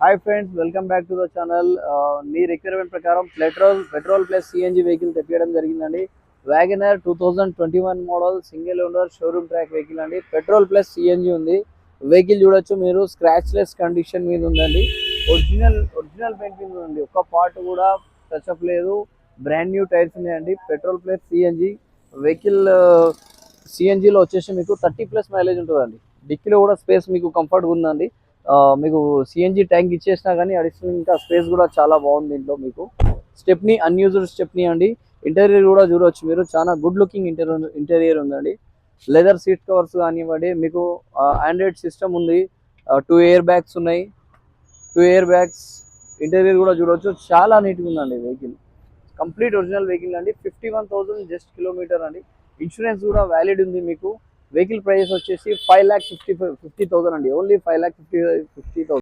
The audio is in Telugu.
Hi friends, welcome back to the channel. మీ రిక్వైర్మెంట్ ప్రకారం పెట్రోల్ ప్లస్ సిఎన్జి వెహికల్ తెప్పియడం జరిగిందండి. WagonR 2021 model single owner showroom track vehicle అండి. పెట్రోల్ ప్లస్ సిఎన్జి ఉంది. వెహికల్ చూడొచ్చు మీరు, స్క్రాచ్లెస్ కండిషన్ మీద ఉందండి. ఒరిజినల్ పెయింట్ మీద ఉంది. ఒక్క పార్ట్ కూడా టచ్అప్ లేదు. బ్రాండ్ న్యూ టైర్స్ ఉన్నాయండి. Petrol plus CNG vehicle. సిఎన్జిలో వచ్చేసి మీకు 30+ మైలేజ్ ఉంటుందండి. డిక్కీలో కూడా స్పేస్ మీకు కంఫర్ట్గా ఉందండి. మీకు సిఎన్జి ట్యాంక్ ఇచ్చేసినా కానీ అడిషనల్ ఇంకా స్పేస్ కూడా చాలా బాగుంది దీంట్లో. మీకు స్టెప్నీ అన్యూజ్డ్ స్టెప్నీ అండి. ఇంటీరియర్ కూడా చూడవచ్చు మీరు, చాలా గుడ్ లుకింగ్ ఇంటీరియర్ ఉందండి. లెదర్ సీట్ కవర్స్ కానివ్వండి, మీకు ఆండ్రాయిడ్ సిస్టమ్ ఉంది. 2 ఎయిర్ బ్యాగ్స్ ఉన్నాయి. 2 ఎయిర్ బ్యాగ్స్. ఇంటీరియర్ కూడా చూడవచ్చు, చాలా నీట్గా ఉందండి వెహికల్. కంప్లీట్ ఒరిజినల్ వెహికల్ అండి. 51,000 జస్ట్ కిలోమీటర్ అండి. ఇన్సూరెన్స్ కూడా వ్యాలిడ్ ఉంది మీకు. వెహికల్ ప్రైస్ వచ్చేసి 5,50,000 అండి. ఓన్లీ 5,50,000.